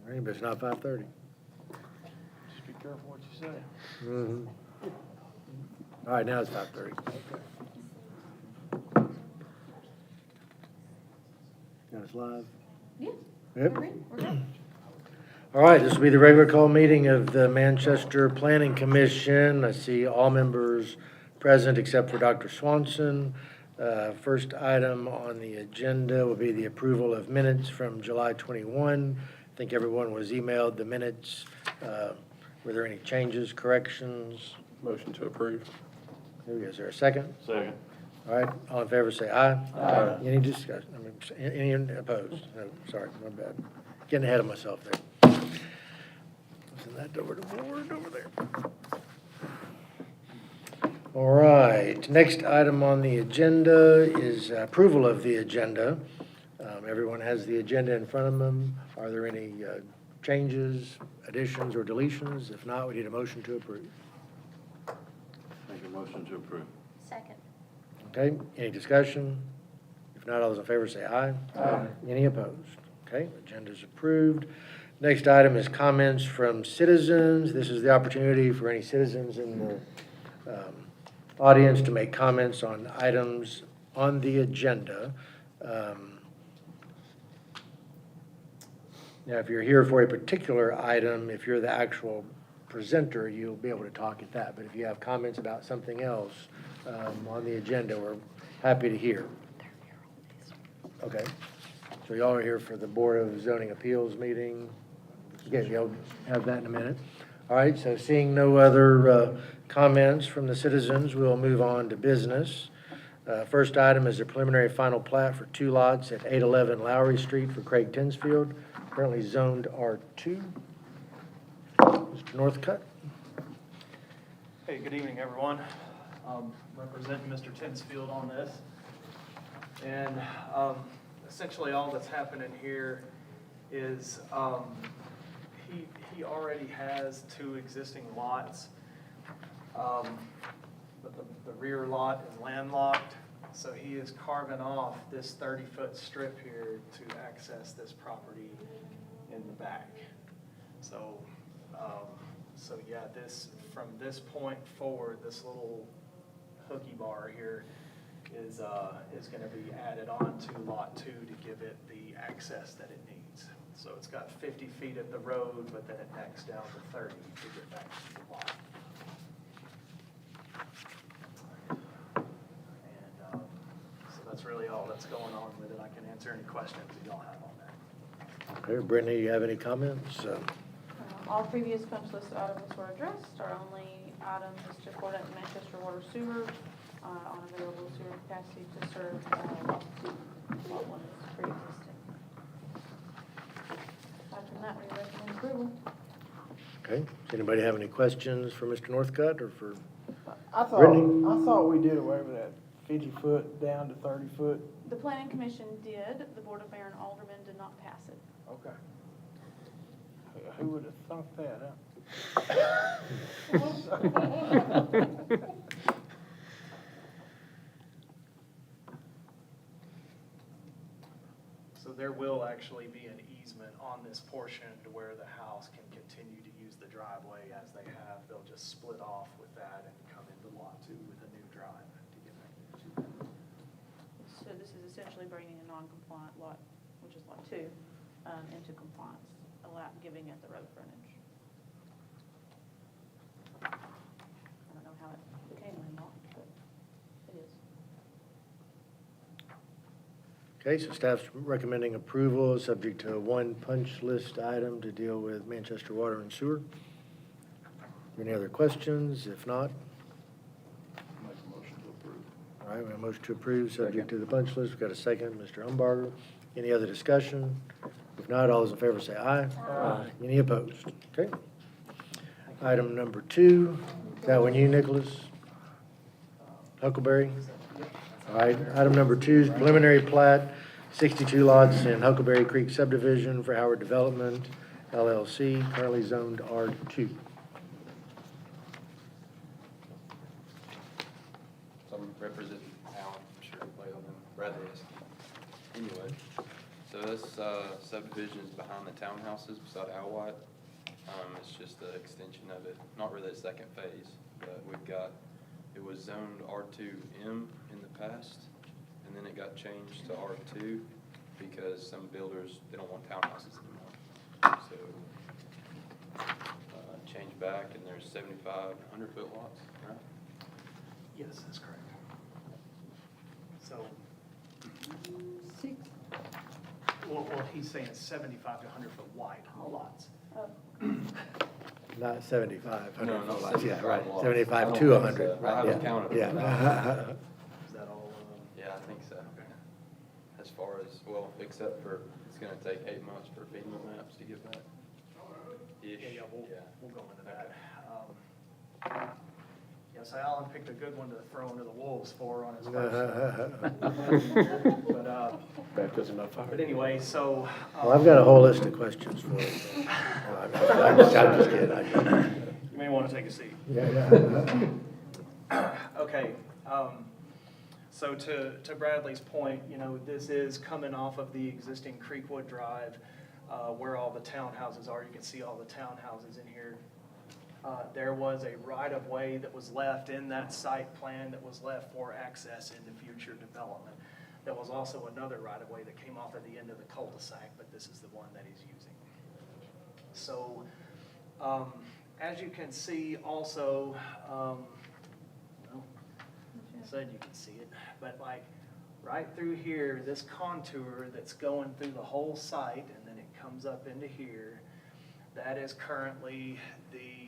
right, but it's not 5:30. Just be careful what you say. Mm-hmm. All right, now it's 5:30. Got us live? Yeah. Yep. We're good. We're good. All right, this will be the regular call meeting of the Manchester Planning Commission. I see all members present except for Dr. Swanson. First item on the agenda will be the approval of minutes from July 21. I think everyone was emailed the minutes. Were there any changes, corrections? Motion to approve. Is there a second? Second. All right, all in favor say aye. Aye. Any discussion, any opposed? No, sorry, my bad. Getting ahead of myself there. Send that over to board over there. All right, next item on the agenda is approval of the agenda. Everyone has the agenda in front of them. Are there any changes, additions, or deletions? If not, we need a motion to approve. Make a motion to approve. Second. Okay, any discussion? If not, all those in favor say aye. Aye. Any opposed? Okay, agenda's approved. Next item is comments from citizens. This is the opportunity for any citizens in the audience to make comments on items on the agenda. Now, if you're here for a particular item, if you're the actual presenter, you'll be able to talk at that. But if you have comments about something else on the agenda, we're happy to hear. Okay. So y'all are here for the Board of Zoning Appeals meeting. Okay, you'll have that in a minute. All right, so seeing no other comments from the citizens, we'll move on to business. First item is the preliminary final plat for 2 lots at 811 Lowry Street for Craig Tinsfield, currently zoned R2. Mr. Northcutt? Hey, good evening, everyone. Representing Mr. Tinsfield on this. And essentially all that's happening here is he already has 2 existing lots. But the rear lot is landlocked, so he is carving off this 30-foot strip here to access this property in the back. So, yeah, from this point forward, this little hooky bar here is going to be added on to lot 2 to give it the access that it needs. So it's got 50 feet at the road, but then it necks down to 30 to get back to the lot. And so that's really all that's going on with it. I can answer any questions that y'all have on that. Okay, Brittany, you have any comments? All previous punch list items were addressed. Our only item is to coordinate Manchester Water Sewer on available sewer capacity to serve lot 2. Lot 1 is pre-existing. Aside from that, we recommend approval. Okay, does anybody have any questions for Mr. Northcutt or for I Brittany? thought we did away with that 50-foot down to 30-foot. The planning commission did. The board of mayor and aldermen did not pass it. Okay. Who would have thunk that, So there will actually be an easement on this portion to where the house can continue to use the driveway as they have. They'll just split off with that and come into lot 2 with a new drive to get back to that. So this is essentially bringing a non-compliant lot, which is lot 2, into compliance, giving it the road frontage. I don't know how it became landlocked, but it is. Okay, so staff's recommending approval, subject to 1 punch list item to deal with Manchester Water and Sewer. Any other questions? If not, Make a motion to approve. all right, we have a motion to approve, subject to the punch list. We've got a second, Mr. Umbarger. Any other discussion? If not, all those in favor say aye. Aye. Any opposed? Okay. Item number 2, is that one you, Nicholas? Huckleberry? All right, item number 2 is preliminary plat, 62 lots in Huckleberry Creek subdivision for Howard Development LLC, currently zoned R2. Some represent Alan, I'm sure, play on them, Bradley is. Anyway, So this subdivision is behind the townhouses beside Alwite. It's just an extension of it, not really a second phase, but it was zoned R2M in the past, and then it got changed to R2 because some builders, they don't want townhouses anymore. So, changed back, and there's 75 100-foot lots, right? Yes, that's correct. So, well, he's saying 75 to 100 foot wide lots. Not 75, 100 No, not lots. Yeah, 75 right, lots. 75 I to don't think 100. so. I right, haven't yeah, counted them. Yeah. Is that all? Yeah, I think so. As far as, well, except for, it's gonna take 8 months for FEMA maps to get back. Ish. Yeah, we'll go into that. Yes, Alan picked a good one to throw into the wolves for on his first. Baptism by fire. But anyway, so. Well, I've got a whole list of questions for you. No, I'm just kidding. You may want to take a seat. Yeah. Okay, so to Bradley's point, you know, this is coming off of the existing Creekwood Drive, where all the townhouses are. You can see all the townhouses in here. There was a right-of-way that was left in that site plan that was left for access into future development. There was also another right-of-way that came off at the end of the cul-de-sac, but this is the one that he's using. So, as you can see also, said you can see it, but like right through here, this contour that's going through the whole site, and then it comes up into here, that is currently the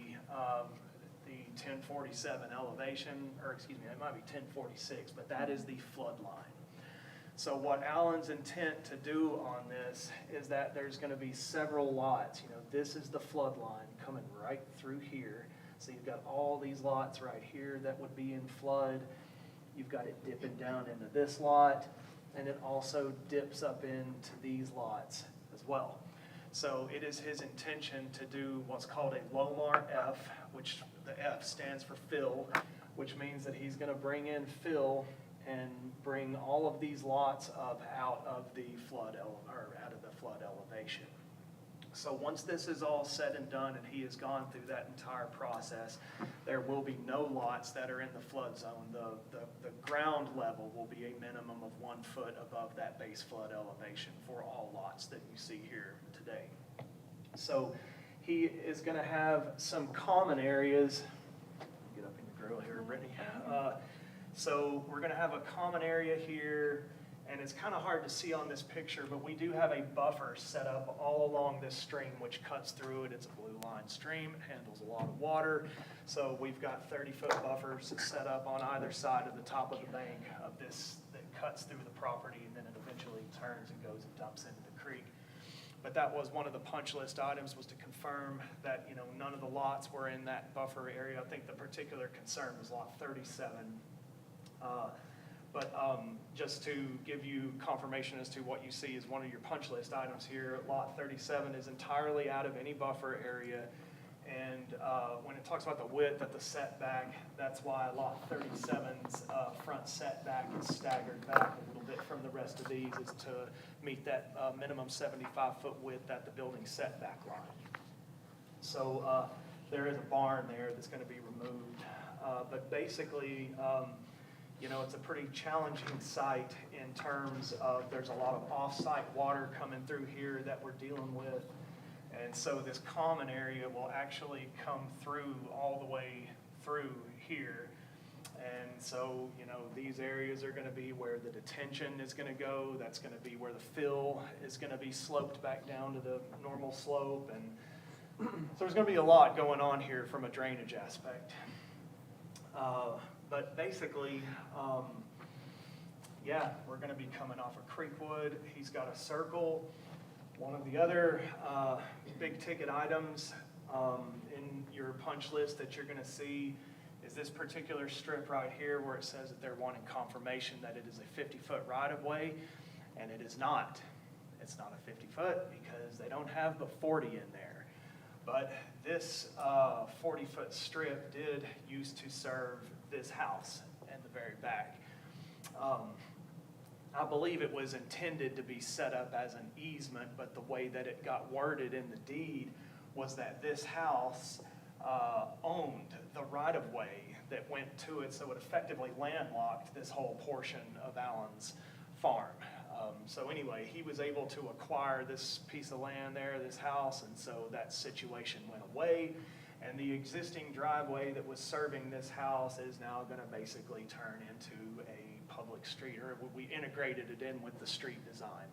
1047 elevation, or excuse me, it might be 1046, but that is the flood line. So what Alan's intent to do on this is that there's going to be several lots. You know, this is the flood line coming right through here. So you've got all these lots right here that would be in flood. You've got it dipping down into this lot, and it also dips up into these lots as well. So it is his intention to do what's called a Lomar F, which the F stands for fill, which means that he's going to bring in fill and bring all of these lots up out of the flood elevation. So once this is all said and done and he has gone through that entire process, there will be no lots that are in the flood zone. The ground level will be a minimum of 1 foot above that base flood elevation for all lots that you see here today. So he is going to have some common areas. Get up in your grill here, Brittany. So we're going to have a common area here, and it's kind of hard to see on this picture, but we do have a buffer set up all along this stream which cuts through it. It's a blue line stream. It handles a lot of water. So we've got 30-foot buffers set up on either side of the top of the bank of this that cuts through the property, and then it eventually turns and goes and dumps into the creek. But that was one of the punch list items, was to confirm that, you know, none of the lots were in that buffer area. I think the particular concern was lot 37. Just to give you confirmation as to what you see is one of your punch list items here, lot 37 is entirely out of any buffer area. And when it talks about the width of the setback, that's why lot 37's front setback is staggered back a little bit from the rest of these, is to meet that minimum 75-foot width at the building setback line. So there is a barn there that's going to be removed. But basically, you know, it's a pretty challenging site in terms of there's a lot of off-site water coming through here that we're dealing with. And so this common area will actually come through all the way through here. And so, you know, these areas are going to be where the detention is going to go. That's going to be where the fill is going to be sloped back down to the normal slope. And so there's going to be a lot going on here from a drainage aspect. But basically, yeah, we're going to be coming off of Creekwood. He's got a circle. One of the other big ticket items in your punch list that you're going to see is this particular strip right here where it says that they're wanting confirmation that it is a 50-foot right-of-way, and it is not. It's not a 50-foot because they don't have the 40 in there. But this 40-foot strip did used to serve this house in the very back. I believe it was intended to be set up as an easement, but the way that it got worded in the deed was that this house owned the right-of-way that went to it, so it effectively landlocked this whole portion of Allen's farm. So anyway, he was able to acquire this piece of land there, this house, and so that situation went away. And the existing driveway that was serving this house is now gonna basically turn into a public street, or we integrated it in with the street design.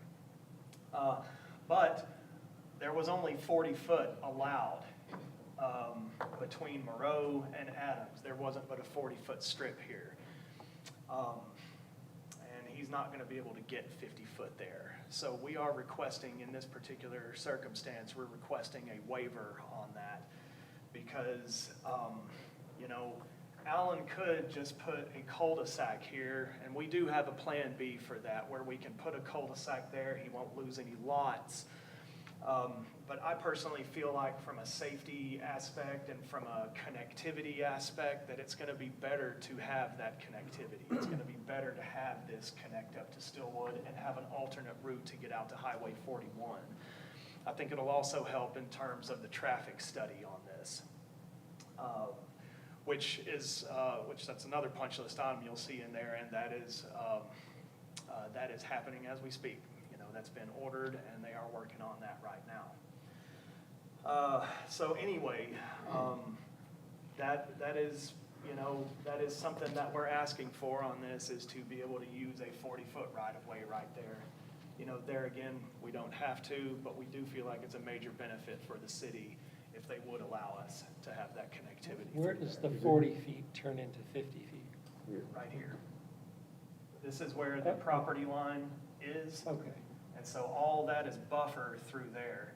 But there was only 40 foot allowed between Moreau and Adams. There wasn't but a 40-foot strip here. And he's not gonna be able to get 50 foot there. So we are requesting, in this particular circumstance, we're requesting a waiver on that. Because, you know, Allen could just put a cul-de-sac here, and we do have a plan B for that, where we can put a cul-de-sac there, he won't lose any lots. But I personally feel like from a safety aspect and from a connectivity aspect, that it's gonna be better to have that connectivity. It's gonna be better to have this connect up to Stillwood and have an alternate route to get out to Highway 41. I think it'll also help in terms of the traffic study on this, which that's another punch list item you'll see in there, and that is happening as we speak. You know, that's been ordered, and they are working on that right now. So anyway, that is, you know, that is something that we're asking for on this, is to be able to use a 40-foot right-of-way right there. You know, there again, we don't have to, but we do feel like it's a major benefit for the city if they would allow us to have that connectivity. Where does the 40 feet turn into 50 feet? Right here. This is where the property line is. Okay. And so all that is buffer through there.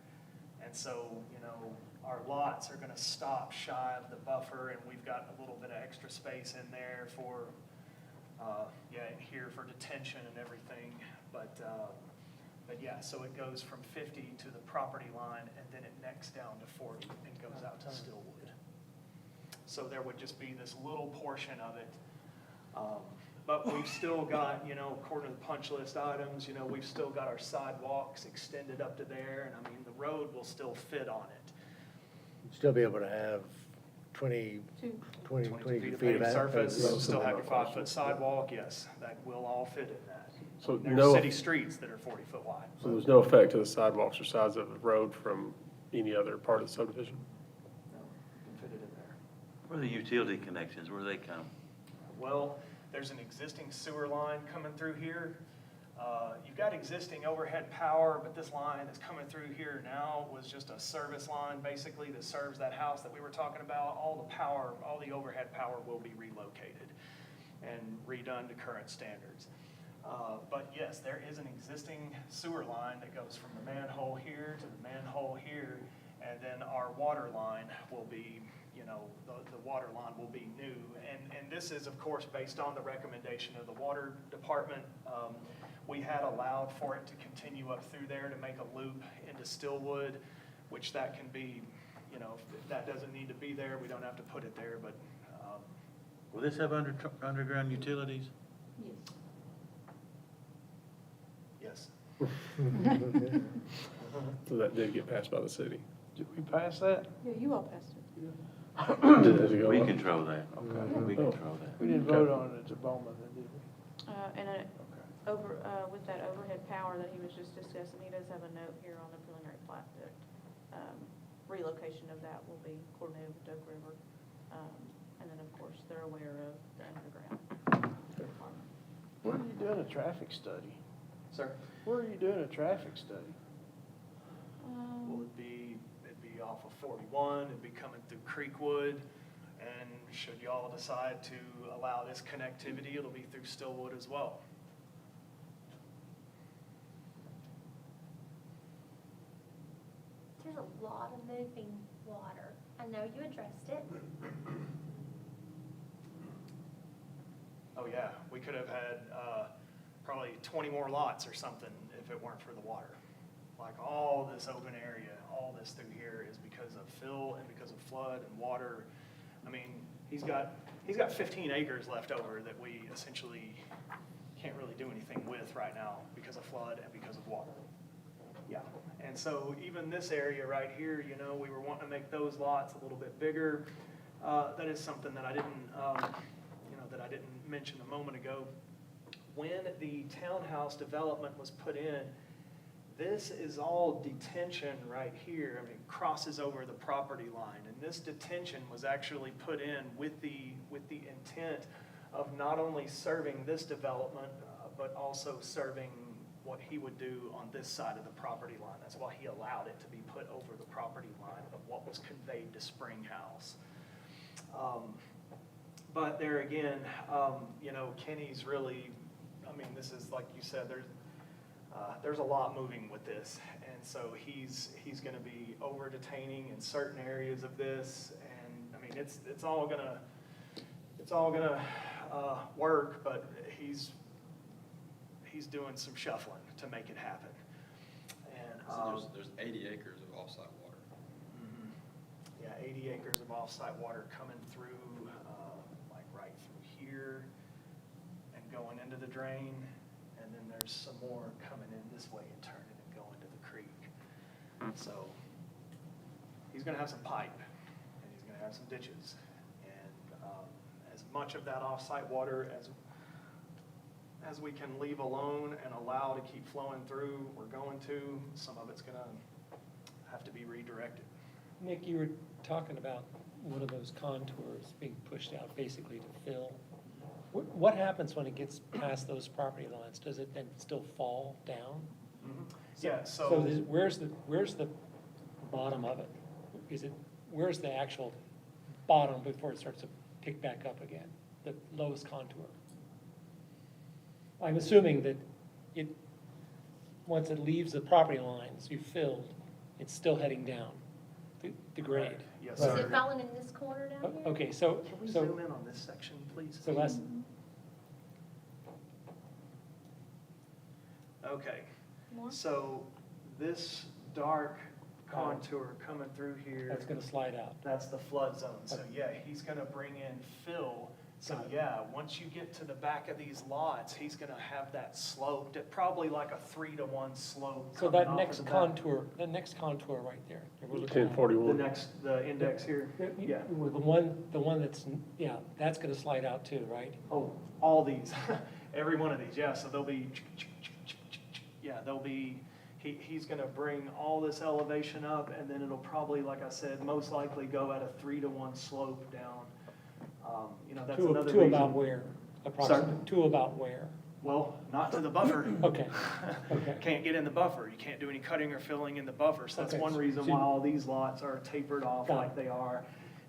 And so, you know, our lots are gonna stop shy of the buffer, and we've got a little bit of extra space in there for, in here for detention and everything. But yeah, so it goes from 50 to the property line, and then it necks down to 40 and goes out to Stillwood. So there would just be this little portion of it. But we've still got, you know, according to the punch list items, you know, we've still got our sidewalks extended up to there, and I mean, the road will still fit on it. Still be able to have 20 Two. feet of paved that. surface, still have your 5-foot sidewalk, yes, that will all fit in that. So There's no, city streets that are 40 foot wide. so there's no effect to the sidewalks or sides of the road from any other part of the subdivision? No, you can fit it in there. Where are the utility connections, where do they come? Well, there's an existing sewer line coming through here. You've got existing overhead power, but this line that's coming through here now was just a service line, basically, that serves that house that we were talking about. All the power, all the overhead power will be relocated and redone to current standards. But yes, there is an existing sewer line that goes from the manhole here to the manhole here, and then our water line will be, you know, the water line will be new. And this is, of course, based on the recommendation of the water department. We had allowed for it to continue up through there to make a loop into Stillwood, which that can be, you know, if that doesn't need to be there, we don't have to put it there, but. Will this have underground utilities? Yes. So that did get passed by the city. Did we pass that? Yeah, you all passed it. Does it go We up? control that. Okay. We control that. We didn't vote on it at Bowman, then, did we? And with that overhead power that he was just discussing, he does have a note here on the preliminary plat that relocation of that will be coordinated with Doak River. And then, of course, they're aware of the underground requirement. Where are you doing a traffic study? Sir? Where are you doing a traffic study? Well, it'd be off of 41, it'd be coming through Creekwood, and should y'all decide to allow this connectivity, it'll be through Stillwood as well. There's a lot of moving water. I know you addressed it. Oh yeah, we could have had probably 20 more lots or something if it weren't for the water. Like all this open area, all this through here is because of fill and because of flood and water. I mean, he's got 15 acres left over that we essentially can't really do anything with right now because of flood and because of water. Yeah, and so even this area right here, you know, we were wanting to make those lots a little bit bigger. That is something that I didn't, that I didn't mention a moment ago. When the townhouse development was put in, this is all detention right here. I mean, it crosses over the property line. And this detention was actually put in with the intent of not only serving this development, but also serving what he would do on this side of the property line. That's why he allowed it to be put over the property line of what was conveyed to Springhouse. But there again, Kenny's really, I mean, this is, like you said, there's a lot moving with this. And so he's going to be over detaining in certain areas of this. And I mean, it's all gonna work, but he's doing some shuffling to make it happen. And, So there's 80 acres of offsite water. mhm. Yeah, 80 acres of offsite water coming through, like right through here and going into the drain. And then there's some more coming in this way and turning and going to the creek. So he's gonna have some pipe and he's gonna have some ditches. And as much of that offsite water as we can leave alone and allow to keep flowing through, we're going to. Some of it's gonna have to be redirected. Nick, you were talking about one of those contours being pushed out basically to fill. What happens when it gets past those property lines? Does it then still fall down? Yeah, So where's the bottom of it? Where's the actual bottom before it starts to pick back up again? The lowest contour? I'm assuming that once it leaves the property lines you filled, it's still heading down, the grade. Yes, Is Right. it sir. falling in this corner down here? Okay, so, Can we so, zoom in on this section, please? so let's, Okay, More? so this dark contour coming through here, that's gonna slide out. that's the flood zone. So yeah, he's gonna bring in fill. So Got it. yeah, once you get to the back of these lots, he's gonna have that sloped, at probably like a 3-to-1 slope. So coming that off of next the back. contour right there. that we're looking at. 1041. The index here, yeah. The one that's, yeah, that's gonna slide out too, right? Oh, all these, every one of these, yeah, so they'll be, he's gonna bring all this elevation up, and then it'll probably, like I said, most likely go at a 3-to-1 slope down. That's another To reason. about where, approximately, to about where? Well, not to the buffer. Okay, okay. Can't get in the buffer, you can't do any cutting or filling in the buffer, so that's Okay, one reason so- why all these lots are tapered off Got it. like they are.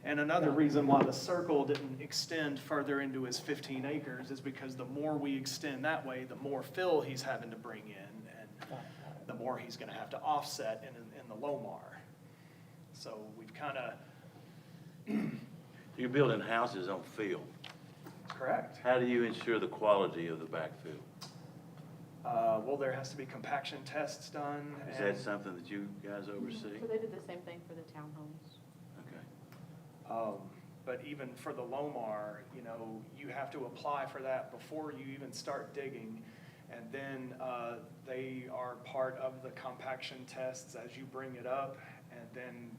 And another Got it. reason why the circle didn't extend further into his 15 acres is because the more we extend that way, the more fill he's having to bring in, and Got it. the more he's gonna have to offset in the Lomar. So we've kinda, You're building houses on field. correct. How do you ensure the quality of the backfill? Well, there has to be compaction tests done. Is and- that something that you guys oversee? So they did the same thing for the townhomes. Okay. But even for the Lomar, you have to apply for that before you even start digging. And then they are part of the compaction tests as you bring it up. And then,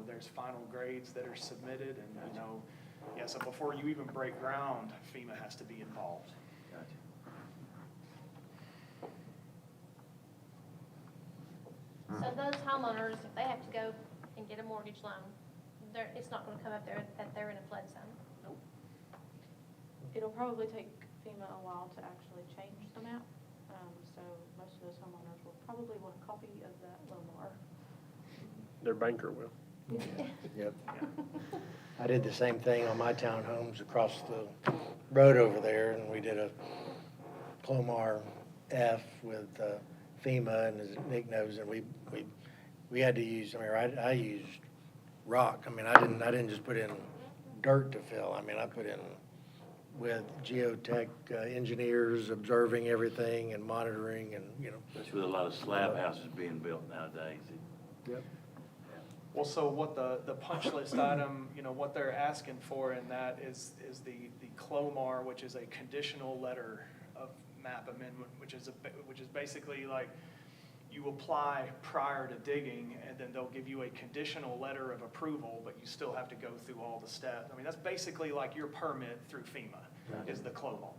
there's final grades that are submitted. And, so before you even break ground, FEMA has to be involved. Gotcha. So those homeowners, if they have to go and get a mortgage loan, it's not gonna come up there that they're in a flood zone. It'll probably take FEMA a while to actually change the map. So most of those homeowners will probably want a copy of that Lomar. Their banker will. Yep. I did the same thing on my townhomes across the road over there, and we did a Clomar F with FEMA, and as Nick knows, and we had to use, I used rock. I didn't just put in dirt to fill. I put in with geotech engineers observing everything and monitoring and, That's with a lot of slab houses being built nowadays. Yep. Well, so what the punch list item, what they're asking for in that is the Clomar, which is a conditional letter of map amendment, which is basically like you apply prior to digging, and then they'll give you a conditional letter of approval, but you still have to go through all the steps. I mean, that's basically like your permit through FEMA, is the Clomar.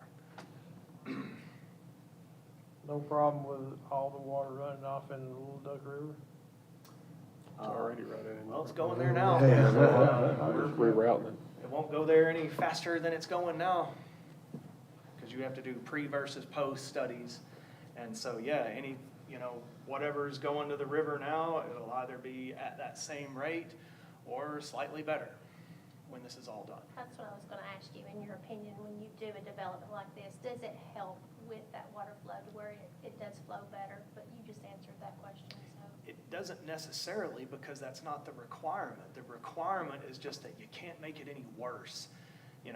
No problem with all the water running off in the Little Duck River? It's already running. Well, it's going there now. Yeah. We're rerouting it. It won't go there any faster than it's going now, because you have to do pre versus post studies. And so, yeah, whatever's going to the river now, it'll either be at that same rate or slightly better when this is all done. That's what I was gonna ask you, in your opinion, when you do a development like this, does it help with that water flow to where it does flow better? But you just answered that question, so. It doesn't necessarily, because that's not the requirement. The requirement is just that you can't make it any worse.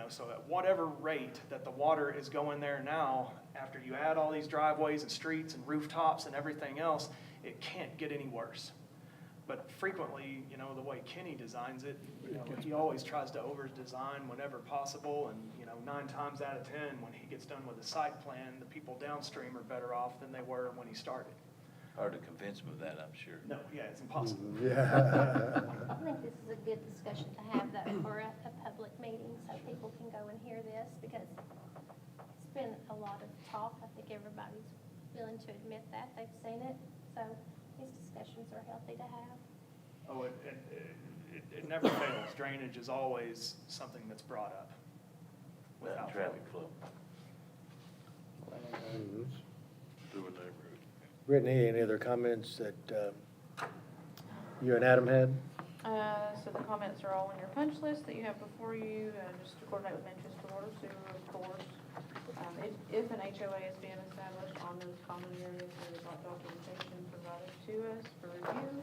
So at whatever rate that the water is going there now, after you add all these driveways and streets and rooftops and everything else, it can't get any worse. But frequently, the way Kenny designs it, he always tries to over-design whenever possible, and, 9 times out of 10, when he gets done with the site plan, the people downstream are better off than they were when he started. Hard to convince them of that, I'm sure. No, yeah, it's impossible. Yeah. I think this is a good discussion to have though for a public meeting, so people can go and hear this, because it's been a lot of talk. I think everybody's willing to admit that, they've seen it, so these discussions are healthy to have. Oh, it never fails. Drainage is always something that's brought up. Without Without traffic fail. flow Mhm. through a neighborhood. Brittany, any other comments that you and Adam had? So the comments are all in your punch list that you have before you, just to coordinate with Manchester Water Sewer, of course. If an HOA is being established on those common areas, there is documentation provided to us for review.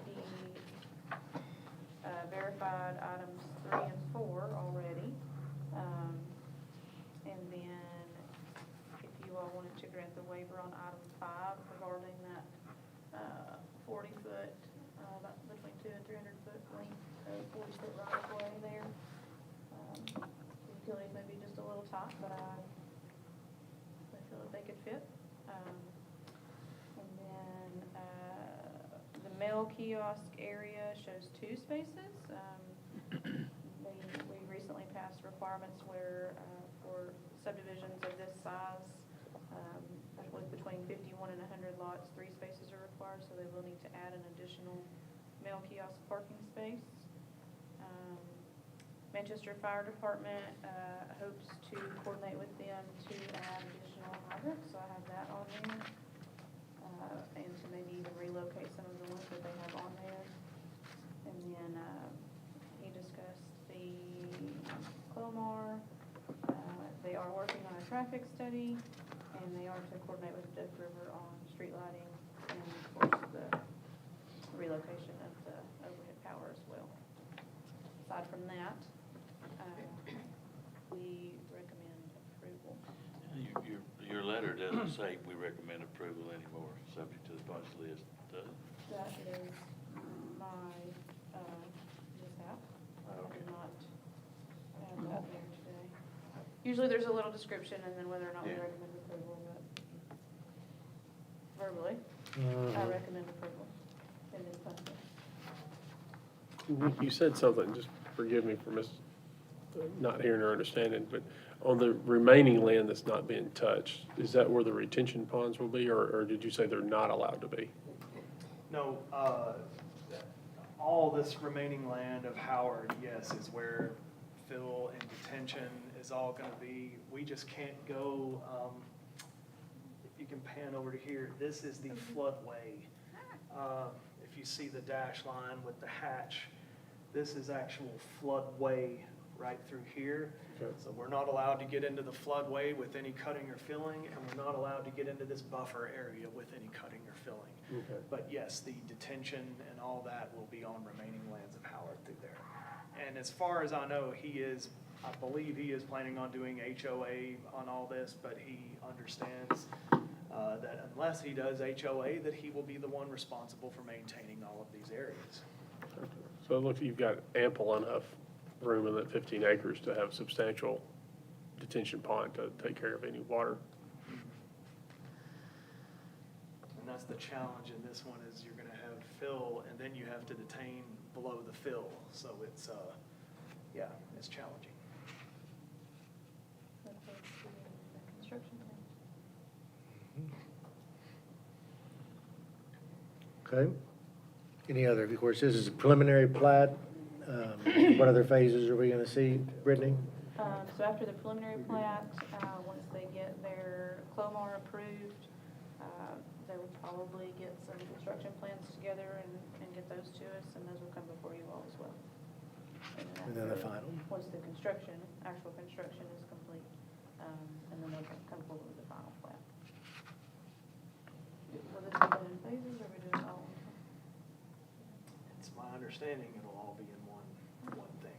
He verified items 3 and 4 already. And then if you all wanted to grant the waiver on item 5 regarding that 40-foot, between 200 and 300-foot length, 40-foot right of way there. Utilities may be just a little tight, but I feel that they could fit. And then the mail kiosk area shows 2 spaces. We recently passed requirements where for subdivisions of this size, with between 51 and 100 lots, 3 spaces are required, so they will need to add an additional mail kiosk parking space. Manchester Fire Department hopes to coordinate with them to add additional hydrants, so I have that on there. And to maybe even relocate some of the ones that they have on there. And then he discussed the Clomar. They are working on a traffic study, and they are to coordinate with Duck River on street lighting and, of course, the relocation of the overhead power as well. Aside from that, we recommend approval. Your letter doesn't say we recommend approval anymore, subject to the punch list, does it? That is my mishap. I did not add that there today. Usually there's a little description and then whether or not we Yeah. recommend approval, but verbally, I recommend approval. And then punch it. You said something, just forgive me for not hearing or understanding, but on the remaining land that's not being touched, is that where the retention ponds will be, or did you say they're not allowed to be? No, all this remaining land of Howard, yes, is where fill and detention is all gonna be. We just can't go, if you can pan over to here, this is the floodway. If you see the dash line with the hatch, this is actual floodway right through here. Okay. So we're not allowed to get into the floodway with any cutting or filling, and we're not allowed to get into this buffer area with any cutting or filling. Okay. But yes, the detention and all that will be on remaining lands of Howard through there. And as far as I know, I believe he is planning on doing HOA on all this, but he understands that unless he does HOA, that he will be the one responsible for maintaining all of these areas. So it looks, you've got ample enough room in that 15 acres to have substantial detention pond to take care of any water. And that's the challenge in this one, is you're gonna have fill, and then you have to detain below the fill, so it's, yeah, it's challenging. That's the construction plan. Okay. Any other, of course, this is a preliminary plat. What other phases are we gonna see, Brittany? So after the preliminary plat, once they get their CLOMAR approved, they will probably get some construction plans together and get those to us, and those will come before you all as well. And then the after- final. Once the construction, actual construction is complete, and then they can come forward with the final plat. Will this be done in phases, or are we doing it all? at once? It's my understanding it'll all be in one thing.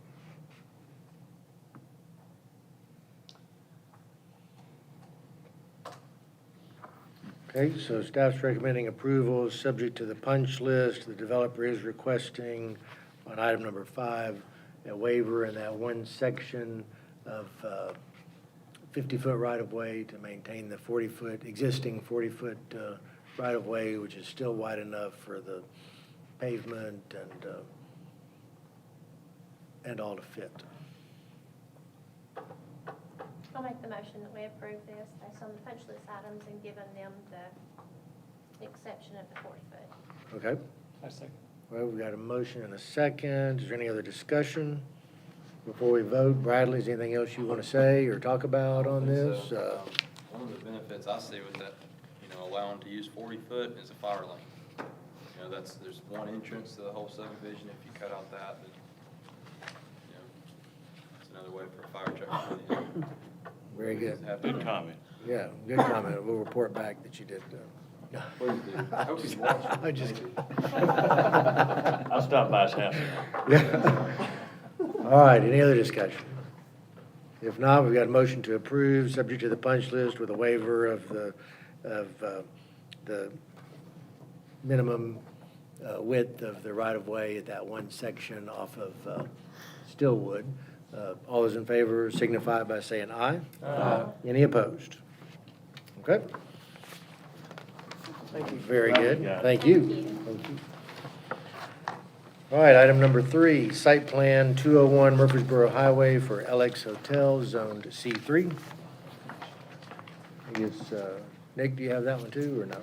Okay, so staff's recommending approval, subject to the punch list. The developer is requesting on item number 5, a waiver in that one section of 50-foot right-of-way to maintain the 40-foot, existing 40-foot right-of-way, which is still wide enough for the pavement and all to fit. I'll make the motion that we approve this based on the punch list items and giving them the exception of the 40 foot. Okay? I second. Well, we've got a motion and a second. Is there any other discussion before we vote? Bradley, is there anything else you want to say or talk about on this? So, one of the benefits I see with that, allowing to use 40 foot is a fire lane. There's one entrance to the whole subdivision. If you cut out that, then, it's another way for a fire truck to get in. Very good. Good comment. Yeah, good comment. We'll report back that you did. Please do. I hope he's watching. I just. I'll stop by his house. All right, any other discussion? If not, we've got a motion to approve, subject to the punch list with a waiver of the minimum width of the right-of-way at that one section off of Stillwood. All those in favor signify by saying aye. Aye. Any opposed? Okay. Thank you. Very good. Yeah. Thank you. Thank you. All right, item number 3, site plan 201 Murfreesboro Highway for LX Hotel, zoned C3. I guess, Nick, do you have that one too, or no?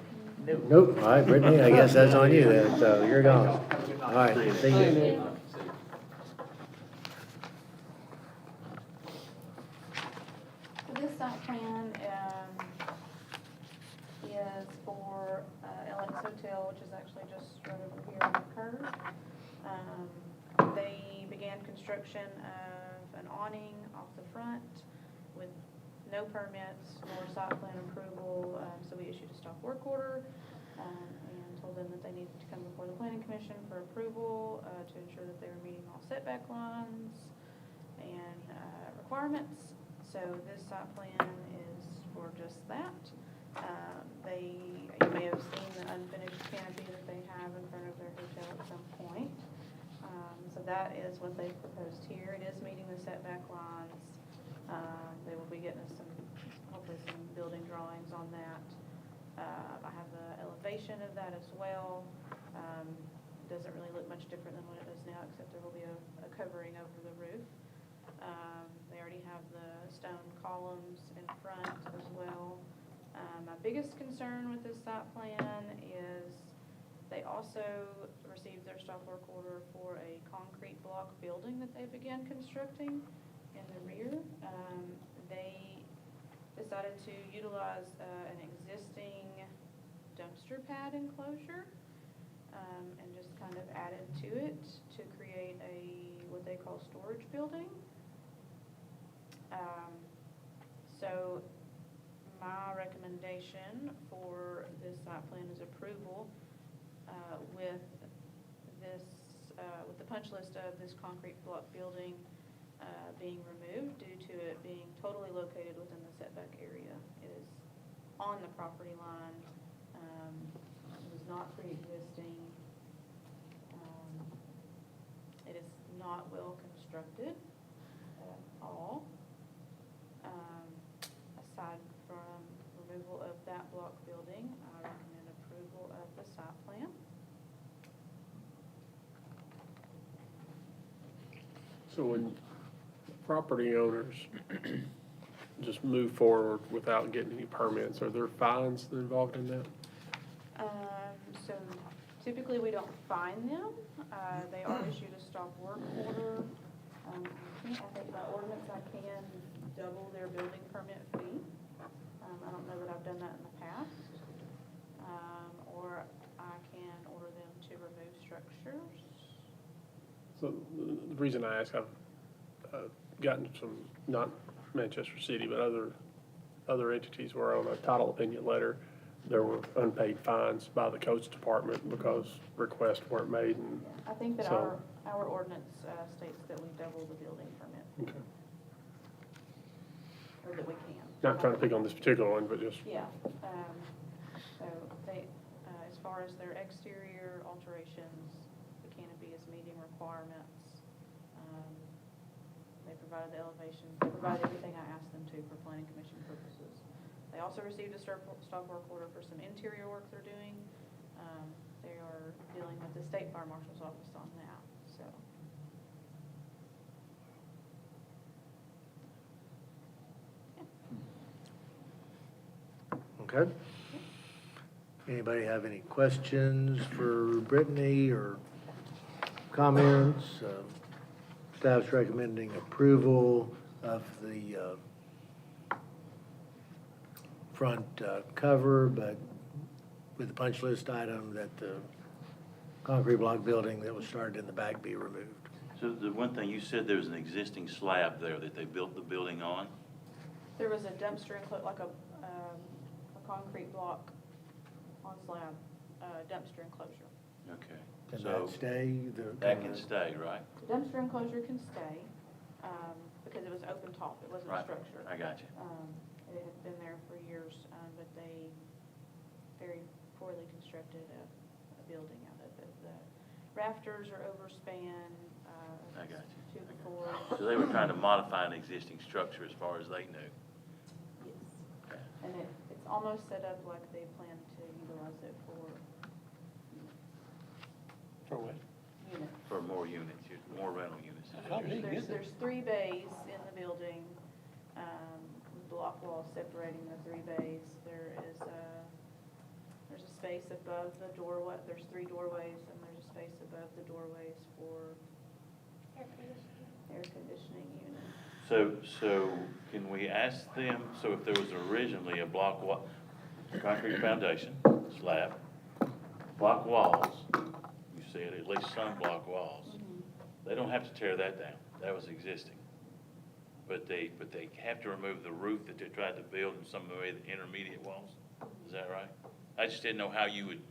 Nope. All right, Brittany, I guess that's on you then, so you're gone. All right, see you. So this site plan is for LX Hotel, which is actually just right over here on the curve. They began construction of an awning off the front with no permits nor site plan approval, so we issued a stop work order and told them that they needed to come before the planning commission for approval to ensure that they were meeting all setback lines and requirements. So this site plan is for just that. You may have seen the unfinished canopy that they have in front of their hotel at some point. So that is what they've proposed here. It is meeting the setback lines. They will be getting us hopefully some building drawings on that. I have the elevation of that as well. It doesn't really look much different than what it does now, except there will be a covering over the roof. They already have the stone columns in front as well. My biggest concern with this site plan is they also received their stop work order for a concrete block building that they began constructing in the rear. They decided to utilize an existing dumpster pad enclosure and just kind of added to it to create what they call storage building. So my recommendation for this site plan is approval with the punch list of this concrete block building being removed due to it being totally located within the setback area. It is on the property line. It is not pre-existing. It is not well constructed at all. So when property owners just move forward without getting any permits, are there fines involved in that? So typically, we don't fine them. They are issued a stop work order. I think by ordinance, I can double their building permit fee. I don't know that I've done that in the past. Or I can order them to remove structures. So the reason I ask, I've gotten some, not Manchester City, but other entities where on a title opinion letter, there were unpaid fines by the codes department because requests weren't made and. I think that So- our ordinance states that we double the building permit, Okay. or that we can. Not trying to pick on this particular one, but just, Yeah, so they, as far as their exterior alterations, the canopy is meeting requirements. They provided the elevations, they provided everything I asked them to for planning commission purposes. They also received a stop work order for some interior work they're doing. They are dealing with the state fire marshal's office on that, so. Okay. Anybody have any questions for Brittany or comments? Staff's recommending approval of the front cover, but with the punch list item that the concrete block building that was started in the back be removed. So the one thing, you said there's an existing slab there that they built the building on? There was a dumpster like a concrete block on slab, dumpster enclosure. Okay. Can So that stay? that can stay, right? The dumpster enclosure can stay, because it was open top, it wasn't a Right. structure. I got you. It had been there for years, but they very poorly constructed a building out of it. The rafters are overspan, I got you. to the floor. So they were trying to modify an existing structure as far as they knew? Yes. Okay. And it's almost set up like they plan to utilize it for For what? units. For more units, more rental units. is How what you're big saying. is it? There's 3 bays in the building, block walls separating the 3 bays. There's a space above the doorway, there's 3 doorways, and there's a space above the doorways for Air conditioning. air conditioning units. So can we ask them, so if there was originally a block wall, concrete foundation, slab, block walls, you said at least some block walls, they don't have to tear that down, that was existing. But they have to remove the roof that they tried to build and some of the intermediate walls, is that right? I just didn't know how you would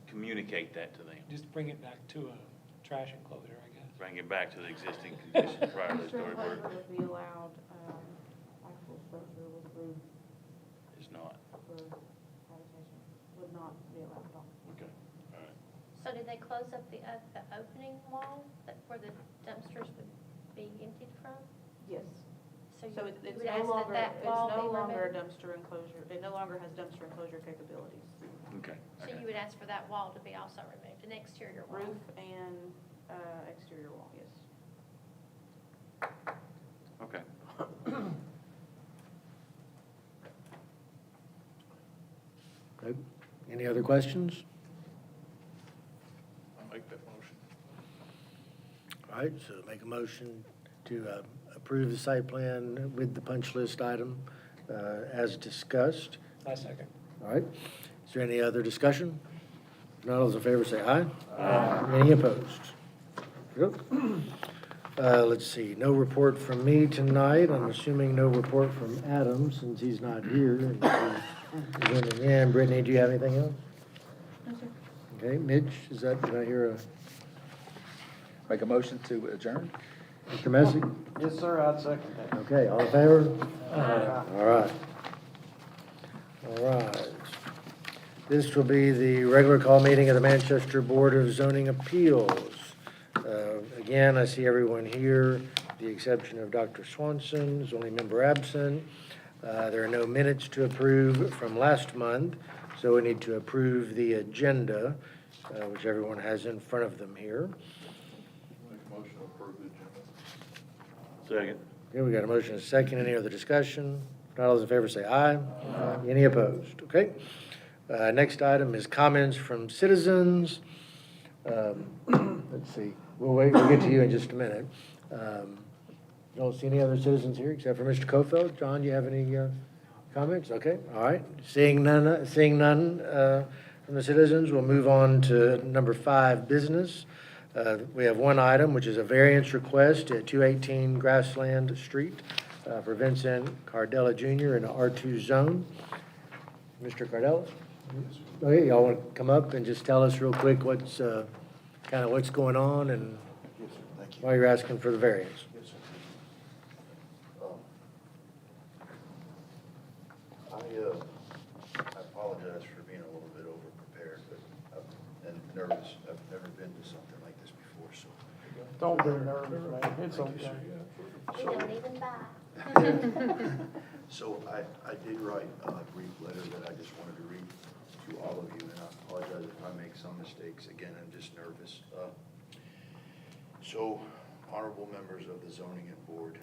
communicate that to them, Just bring it back to a trash enclosure, I guess. bring it back to the existing conditions prior to the Extra storyboard. enclosure would be allowed, actual structure with roof It's not, for habitation would not be allowed at all. okay, all right. So did they close up the opening wall where the dumpsters would be emptied from? Yes. So So you it's would no ask longer, that it's that wall no be longer a removed? dumpster enclosure, it no longer has dumpster enclosure capabilities. Okay. So you would ask for that wall to be also removed, an exterior wall? Roof and, exterior wall, yes. Okay. Okay. Any other questions? I'll make that motion. All right, so make a motion to approve the site plan with the punch list item as discussed. I second. All right, is there any other discussion? None, all those in favor say aye. Aye. Any opposed? Yep. Let's see, no report from me tonight. I'm assuming no report from Adam since he's not here. And he's running in. Brittany, do you have anything else? No, sir. Okay, Mitch, is that, did I hear a, Make a motion to adjourn? Mr. Messy? Yes, sir, I'd second that. Okay, all in favor? All right. All right. This will be the regular call meeting of the Manchester Board of Zoning Appeals. Again, I see everyone here, the exception of Dr. Swanson, is only member absent. There are no minutes to approve from last month, so we need to approve the agenda, which everyone has in front of them here. Make a motion to approve the agenda. Second. Okay, we got a motion and a second. Any other discussion? All those in favor say aye. Aye. Any opposed? Okay. Next item is comments from citizens. Let's see, we'll get to you in just a minute. Don't see any other citizens here except for Mr. Kofeld. John, you have any comments? Okay, all right. Seeing none from the citizens, we'll move on to number 5, business. We have one item, which is a variance request at 218 Grassland Street for Vincent Cardella Jr. in the R2 zone. Mr. Cardella? Okay, y'all want to come up and just tell us real quick what's, kind of what's going on and Yes, sir, thank you. why you're asking for the variance? Yes, sir. I apologize for being a little bit over-prepared, but and nervous. I've never been to something like this before, so. Don't be nervous, man, it's Thank you, okay. sir. We So- don't even buy. So I did write a brief letter that I just wanted to read to all of you, and I apologize if I make some mistakes. Again, I'm just nervous. So, honorable members of the zoning and board,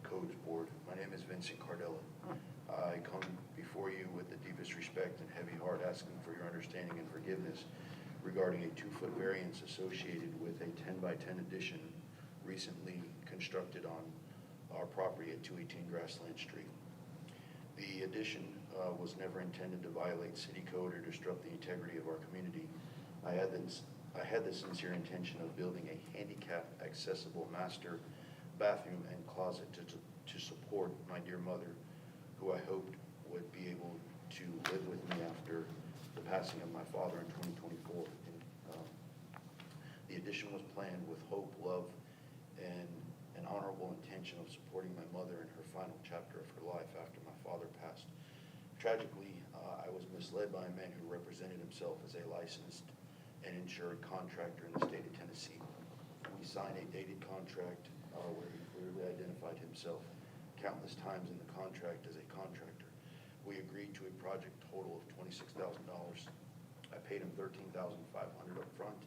codes board, my name is Vincent Cardella. I come before you with the deepest respect and heavy heart, asking for your understanding and forgiveness regarding a 2-foot variance associated with a 10-by-10 addition recently constructed on our property at 218 Grassland Street. The addition was never intended to violate city code or disrupt the integrity of our community. I had the sincere intention of building a handicap accessible master bathroom and closet to support my dear mother, who I hoped would be able to live with me after the passing of my father in 2024. The addition was planned with hope, love, and an honorable intention of supporting my mother in her final chapter of her life after my father passed. Tragically, I was misled by a man who represented himself as a licensed and insured contractor in the state of Tennessee. We signed a dated contract where he clearly identified himself countless times in the contract as a contractor. We agreed to a project total of $26,000. I paid him $13,500 up front.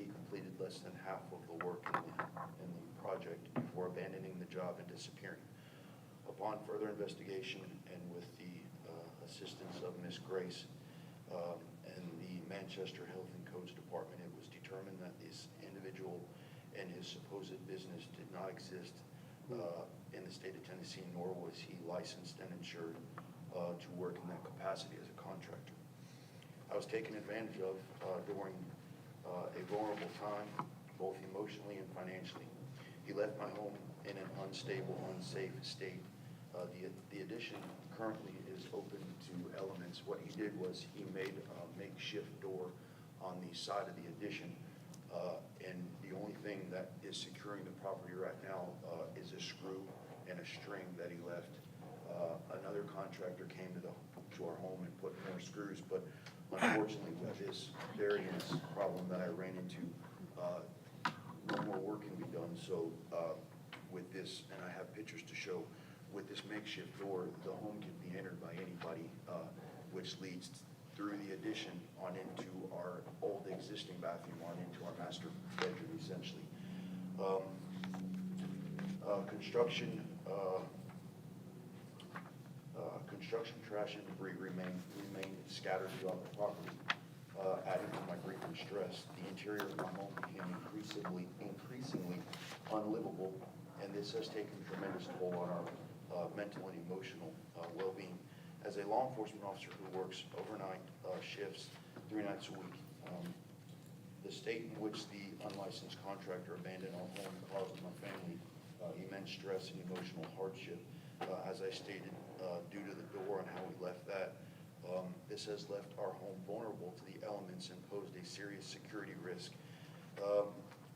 He completed less than half of the work in the project before abandoning the job and disappearing. Upon further investigation and with the assistance of Miss Grace and the Manchester Health and Codes Department, it was determined that this individual and his supposed business did not exist in the state of Tennessee, nor was he licensed and insured to work in that capacity as a contractor. I was taken advantage of during a vulnerable time, both emotionally and financially. He left my home in an unstable, unsafe state. The addition currently is open to elements. What he did was he made a makeshift door on the side of the addition, and the only thing that is securing the property right now is a screw and a string that he left. Another contractor came to our home and put more screws, but unfortunately with this variance problem that I ran into, no more work can be done. So with this, and I have pictures to show, with this makeshift door, the home can be entered by anybody, which leads through the addition on into our old existing bathroom, on into our master bedroom essentially. Construction trash and debris remain scattered throughout the property, adding to my grief and stress. The interior of my home became increasingly unlivable, and this has taken a tremendous toll on our mental and emotional well-being. As a law enforcement officer who works overnight shifts 3 nights a week, the state in which the unlicensed contractor abandoned our home caused my family immense stress and emotional hardship. As I stated, due to the door and how we left that, this has left our home vulnerable to the elements and posed a serious security risk.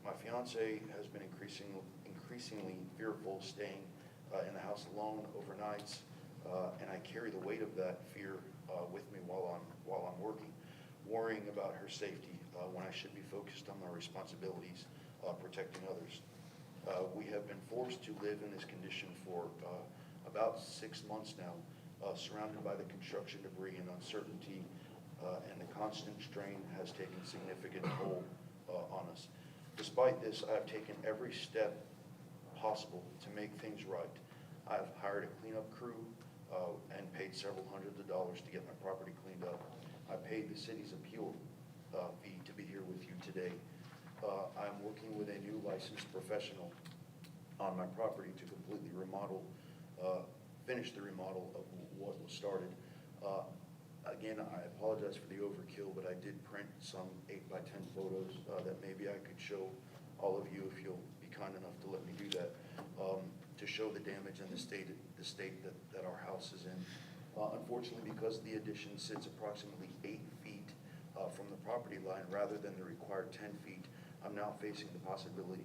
My fiance has been increasingly fearful staying in the house alone overnights, and I carry the weight of that fear with me while I'm working, worrying about her safety when I should be focused on my responsibilities protecting others. We have been forced to live in this condition for about 6 months now, surrounded by the construction debris and uncertainty, and the constant strain has taken significant toll on us. Despite this, I have taken every step possible to make things right. I've hired a cleanup crew and paid several hundreds of dollars to get my property cleaned up. I paid the city's appeal fee to be here with you today. I'm working with a new licensed professional on my property to completely remodel, finish the remodel of what was started. Again, I apologize for the overkill, but I did print some 8x10 photos that maybe I could show all of you if you'll be kind enough to let me do that, to show the damage and the state that our house is in. Unfortunately, because the addition sits approximately 8 feet from the property line rather than the required 10 feet, I'm now facing the possibility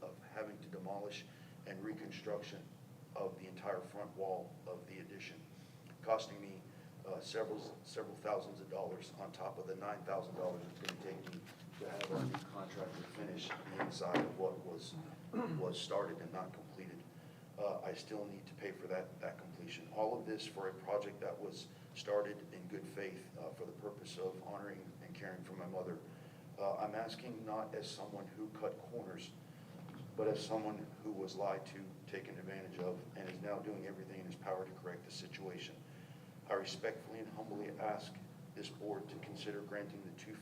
of having to demolish and reconstruction of the entire front wall of the addition, costing me several thousands of dollars on top of the $9,000 it's going to take me to have our new contractor finish the inside of what was started and not completed. I still need to pay for that completion. All of this for a project that was started in good faith for the purpose of honoring and caring for my mother. I'm asking not as someone who cut corners, but as someone who was lied to, taken advantage of, and is now doing everything in his power to correct the situation. I respectfully and humbly ask this board to consider granting the 2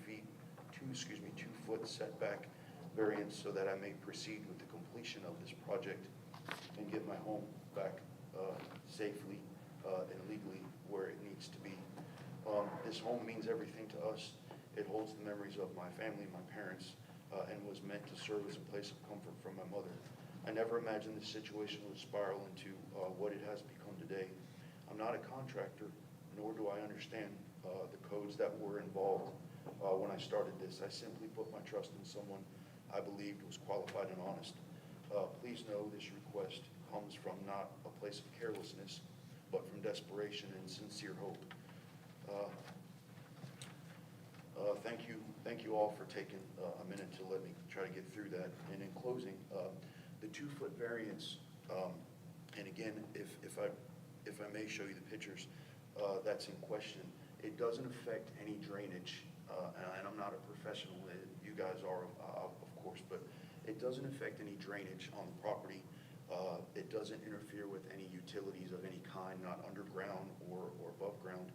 foot setback variance so that I may proceed with the completion of this project and get my home back safely and legally where it needs to be. This home means everything to us. It holds the memories of my family, my parents, and was meant to serve as a place of comfort for my mother. I never imagined this situation would spiral into what it has become today. I'm not a contractor, nor do I understand the codes that were involved when I started this. I simply put my trust in someone I believed was qualified and honest. Please know this request comes from not a place of carelessness, but from desperation and sincere hope. Thank you all for taking a minute to let me try to get through that. And in closing, the 2 foot variance, and again, if I may show you the pictures that's in question, it doesn't affect any drainage, and I'm not a professional, you guys are, of course, but it doesn't affect any drainage on the property. It doesn't interfere with any utilities of any kind, not underground or above ground.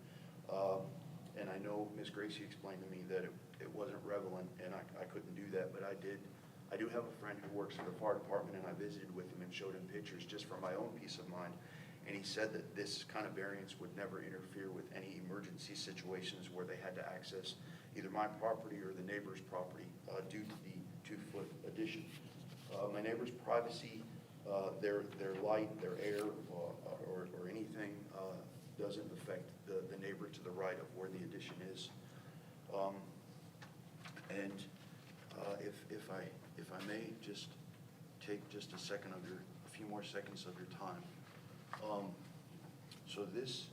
And I know Ms. Gracie explained to me that it wasn't relevant, and I couldn't do that, but I did. I do have a friend who works for the fire department, and I visited with him and showed him pictures just for my own peace of mind. And he said that this kind of variance would never interfere with any emergency situations where they had to access either my property or the neighbor's property due to the 2 foot addition. My neighbor's privacy, their light, their air, or anything doesn't affect the neighbor to the right of where the addition is. If I may just take just a few more seconds of your time. So this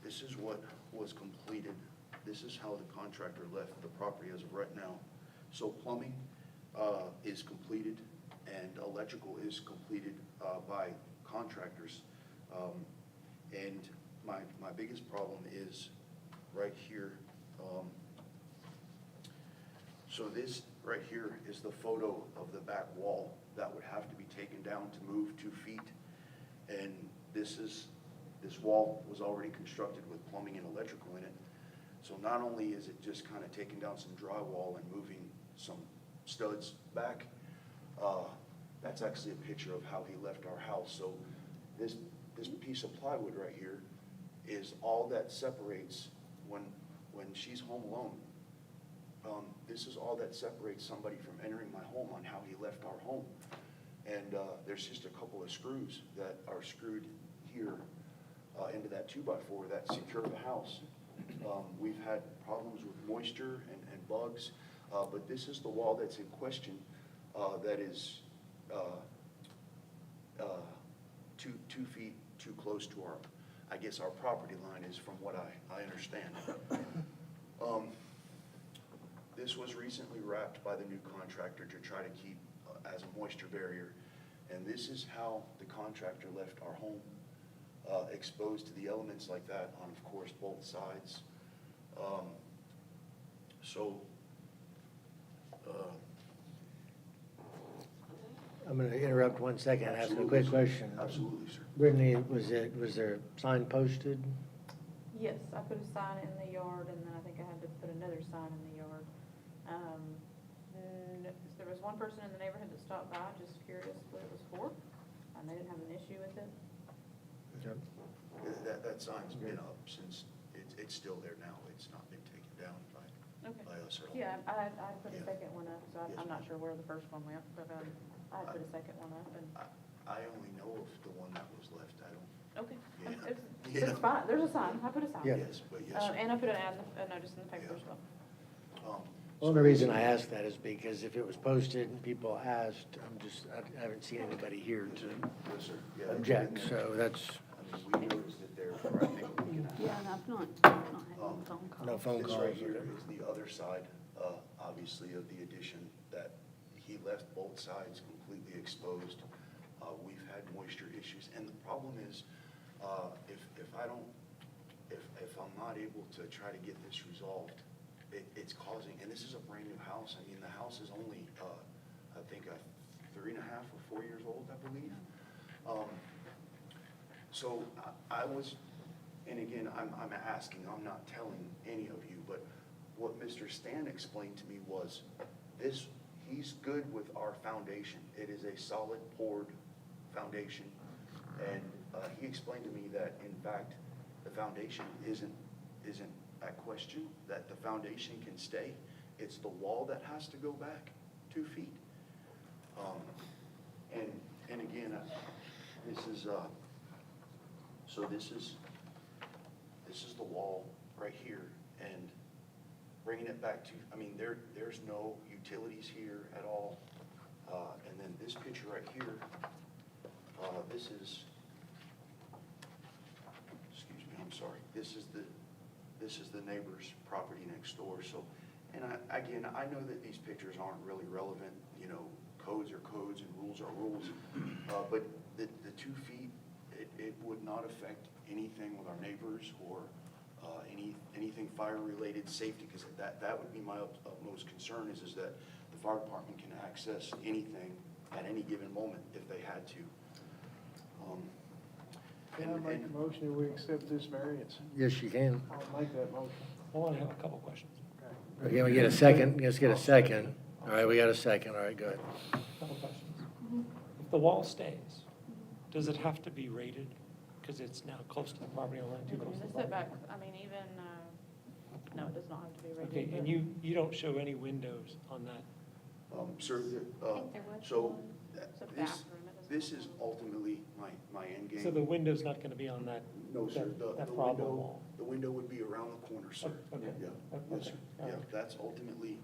is what was completed. This is how the contractor left the property as of right now. So plumbing is completed and electrical is completed by contractors. And my biggest problem is right here. So this right here is the photo of the back wall that would have to be taken down to move 2 feet. And this wall was already constructed with plumbing and electrical in it. So not only is it just kind of taking down some drywall and moving some studs back, that's actually a picture of how he left our house. So this piece of plywood right here is all that separates when she's home alone. This is all that separates somebody from entering my home on how he left our home. And there's just a couple of screws that are screwed here into that 2x4 that secure the house. We've had problems with moisture and bugs, but this is the wall that's in question that is 2 feet too close to our property line is from what I understand. This was recently wrapped by the new contractor to try to keep as a moisture barrier. And this is how the contractor left our home, exposed to the elements like that on, of course, both sides. I'm gonna interrupt 1 second and ask a Absolutely, quick sir. question. Absolutely, sir. Brittany, was there a sign posted? Yes, I put a sign in the yard, and then I think I had to put another sign in the yard. There was one person in the neighborhood that stopped by, just curious what it was for, and they didn't have an issue with it. That sign's been up since, it's still there now. It's not been taken down Okay. by us or. Yeah, I put a Yeah. second one up, so Yes, I'm not ma'am. sure where the first one went, but, I put a second one up, and, I only know of the one that was left. I don't, okay. Yeah. It's fine, there's a sign, I put a sign. Yeah. yes, but yes, sir. And I put a notice in the paper as well. Well, the reason I ask that is because if it was posted and people asked, I haven't seen anybody here to Yes, sir. Yeah, it's object, been there. so that's, I mean, we noticed it there for, I think, a week and a half. Yeah, and I've not had any phone calls. no phone This calls. right here is the other side, obviously, of the addition that he left both sides completely exposed. We've had moisture issues, and the problem is, if I don't, if I'm not able to try to get this resolved, it's causing, and this is a brand-new house. I mean, the house is only, I think, 3.5 or 4 years old, I believe. So I was, and again, I'm asking, I'm not telling any of you, but what Mr. Stan explained to me was this, he's good with our foundation. It is a solid poured foundation. And he explained to me that, in fact, the foundation isn't at question, that the foundation can stay. It's the wall that has to go back 2 feet. And again, this is, so this is the wall right here, and bringing it back to, I mean, there's no utilities here at all. And then this picture right here, this is, excuse me, I'm sorry, this is the neighbor's property next door. So, and again, I know that these pictures aren't really relevant, you know, codes are codes and rules are rules. But the 2 feet, it would not affect anything with our neighbors or anything fire-related safety, because that would be my utmost concern is that the fire department can access anything at any given moment if they had to. Can I make a motion that we accept this variance? Yes, you can. I'll make that motion. I want to have a couple questions. Okay. Okay, we get a second, let's get a second. All right, we got a second, all right, go ahead. Couple questions. If the wall stays, does it have to be rated? Because it's now close to the property line, too close to the The property line? setback, I mean, even, no, it does not have to be rated. Okay, and you don't show any windows on that? Sir, I think there was so one. It's a this, bathroom, it this doesn't is have- ultimately my end game. So the window's not going to be on that? No, sir, that the problem window, wall? the window would be around the corner, sir. Okay. Yeah, Okay. yes, sir. All Yeah, right. that's ultimately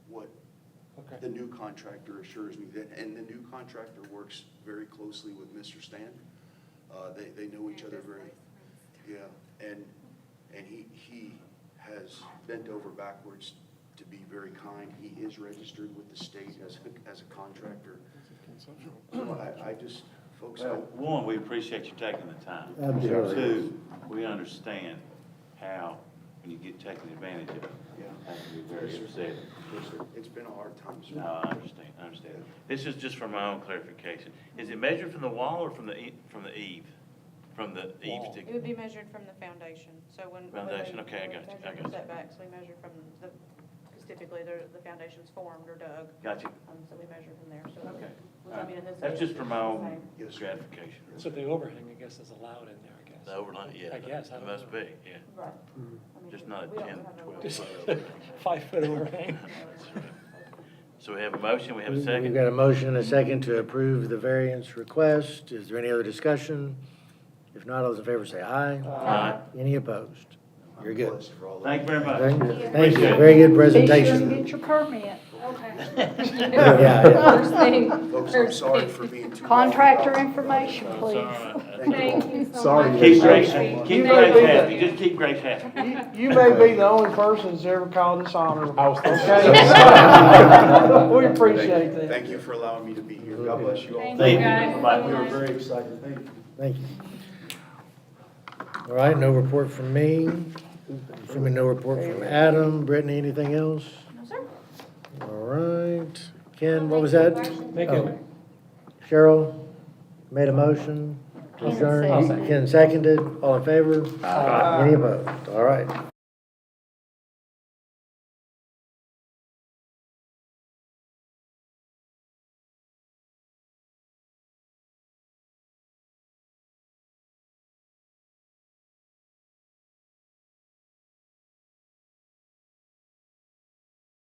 what Okay. the new contractor assures me that, and the new contractor works very closely with Mr. Stan. They know each other very, yeah, and he has bent over backwards to be very kind. He is registered with the state as a contractor. So I just, folks, Well, one, we appreciate you taking the time. Absolutely. Two, we understand how, when you get taken advantage of, yeah, that can be very upsetting. yes, sir. It's been a hard time, sir. No, I understand. This is just for my own clarification. Is it measured from the wall or from the eave? From the eave Wall. It would be measured from the foundation, so when. Foundation, okay, I when we got you, measure I the got you. setbacks, we measure from the, because typically the foundation's formed or dug, Got you? so we measure from there, so. Okay. I mean, in this That's case, just for my it's the own same. Yes, sir. gratification. So the overhang, I guess, is allowed in there, I guess? The overline, yeah. I guess, I It don't must know. be, yeah. Right. I mean, Just not we don't 10, have no 12. Just rules. 5-foot overhang? So we have a motion, we have a We've second. got a motion and a second to approve the variance request. Is there any other discussion? If not, all those in favor say aye. Aye. Any opposed? You're good. Blessed for all of Thank you very much. Thank you, very good Be sure and presentation. get your permit. Yeah. First thing, Folks, I'm sorry for being too. contractor information, It's please. all right. Thank you so Sorry. much. Keep Grace, You keep may Grace be the- happy, just keep Grace happy. You may be the only person that's ever called us honorable. I was thinking Okay? We appreciate that. Thank you for allowing me to be here. God bless you all. Thank Thank you, you. guys. Bye-bye. We were very excited. Thank you. Thank you. All right, no report from me. Assuming no report from Adam. Brittany, anything else? No, sir. All right. Ken, what was that? Thank Oh, you. Cheryl made a motion to Ken adjourn. seconded. Ken seconded. All in favor? Aye. Any opposed? All right.